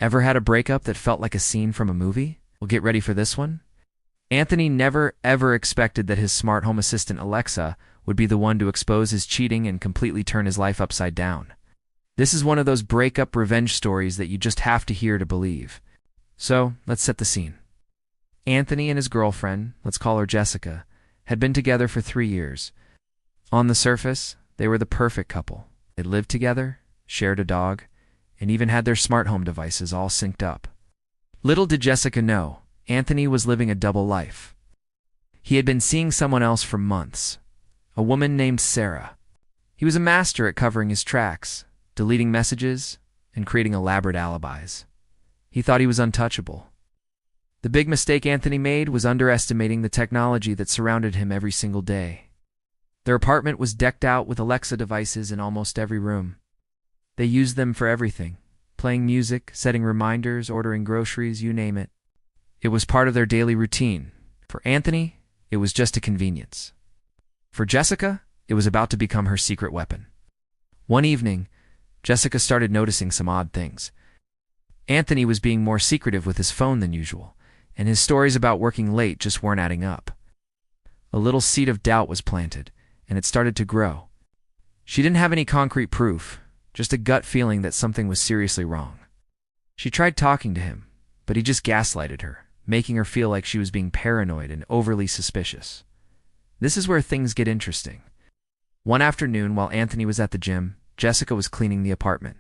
Ever had a breakup that felt like a scene from a movie? Well, get ready for this one. Anthony never ever expected that his smart home assistant Alexa would be the one to expose his cheating and completely turn his life upside down. This is one of those breakup revenge stories that you just have to hear to believe. So, let's set the scene. Anthony and his girlfriend, let's call her Jessica, had been together for 3 years. On the surface, they were the perfect couple. They lived together, shared a dog, and even had their smart home devices all synced up. Little did Jessica know, Anthony was living a double life. He had been seeing someone else for months, a woman named Sarah. He was a master at covering his tracks, deleting messages, and creating elaborate alibis. He thought he was untouchable. The big mistake Anthony made was underestimating the technology that surrounded him every single day. Their apartment was decked out with Alexa devices in almost every room. They used them for everything, playing music, setting reminders, ordering groceries, you name it. It was part of their daily routine. For Anthony, it was just a convenience. For Jessica, it was about to become her secret weapon. One evening, Jessica started noticing some odd things. Anthony was being more secretive with his phone than usual, and his stories about working late just weren't adding up. A little seed of doubt was planted, and it started to grow. She didn't have any concrete proof, just a gut feeling that something was seriously wrong. She tried talking to him, but he just gaslighted her, making her feel like she was being paranoid and overly suspicious. This is where things get interesting. One afternoon, while Anthony was at the gym, Jessica was cleaning the apartment.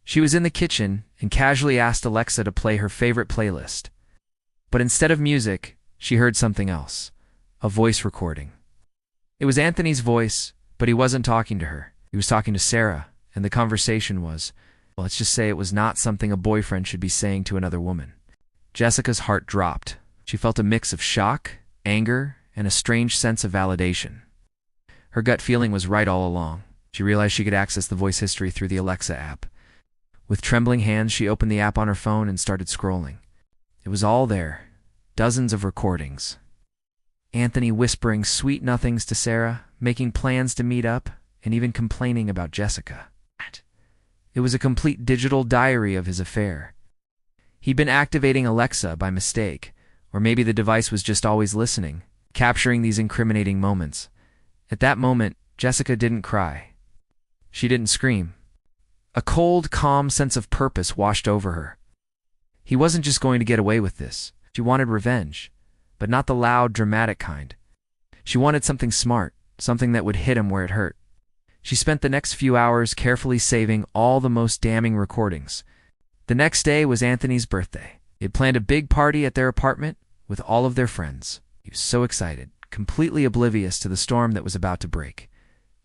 She was in the kitchen and casually asked Alexa to play her favorite playlist. But instead of music, she heard something else, a voice recording. It was Anthony's voice, but he wasn't talking to her. He was talking to Sarah, and the conversation was, well, let's just say it was not something a boyfriend should be saying to another woman. Jessica's heart dropped. She felt a mix of shock, anger, and a strange sense of validation. Her gut feeling was right all along. She realized she could access the voice history through the Alexa app. With trembling hands, she opened the app on her phone and started scrolling. It was all there, dozens of recordings. Anthony whispering sweet nothings to Sarah, making plans to meet up, and even complaining about Jessica. It was a complete digital diary of his affair. He'd been activating Alexa by mistake, or maybe the device was just always listening, capturing these incriminating moments. At that moment, Jessica didn't cry. She didn't scream. A cold, calm sense of purpose washed over her. He wasn't just going to get away with this. She wanted revenge, but not the loud, dramatic kind. She wanted something smart, something that would hit him where it hurt. She spent the next few hours carefully saving all the most damning recordings. The next day was Anthony's birthday. They had planned a big party at their apartment with all of their friends. He was so excited, completely oblivious to the storm that was about to break.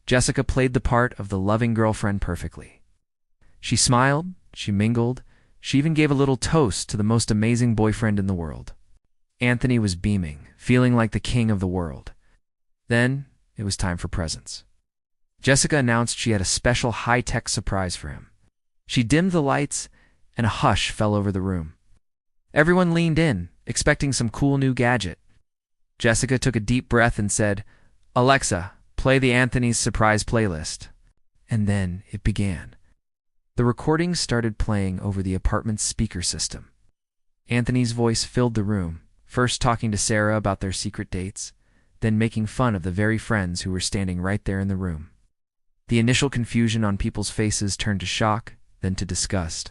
Jessica played the part of the loving girlfriend perfectly. She smiled, she mingled, she even gave a little toast to the most amazing boyfriend in the world. Anthony was beaming, feeling like the king of the world. Then, it was time for presents. Jessica announced she had a special high-tech surprise for him. She dimmed the lights, and a hush fell over the room. Everyone leaned in, expecting some cool new gadget. Jessica took a deep breath and said, "Alexa, play the Anthony's surprise playlist." And then it began. The recordings started playing over the apartment's speaker system. Anthony's voice filled the room, first talking to Sarah about their secret dates, then making fun of the very friends who were standing right there in the room. The initial confusion on people's faces turned to shock, then to disgust.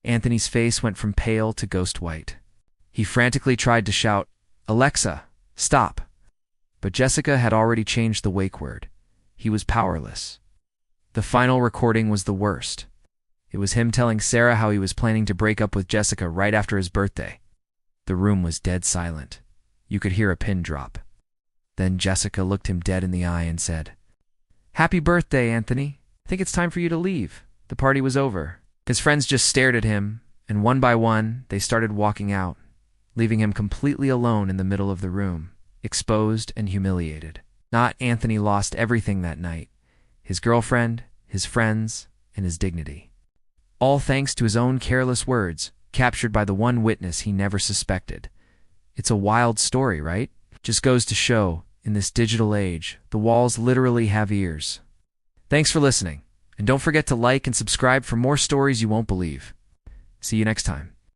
Anthony's face went from pale to ghost white. He frantically tried to shout, "Alexa, stop!" But Jessica had already changed the wake word. He was powerless. The final recording was the worst. It was him telling Sarah how he was planning to break up with Jessica right after his birthday. The room was dead silent. You could hear a pin drop. Then Jessica looked him dead in the eye and said, "Happy birthday, Anthony. I think it's time for you to leave." The party was over. His friends just stared at him, and one by one, they started walking out, leaving him completely alone in the middle of the room, exposed and humiliated. Not Anthony lost everything that night: his girlfriend, his friends, and his dignity. All thanks to his own careless words, captured by the one witness he never suspected. It's a wild story, right? Just goes to show, in this digital age, the walls literally have ears. Thanks for listening, and don't forget to like and subscribe for more stories you won't believe. See you next time.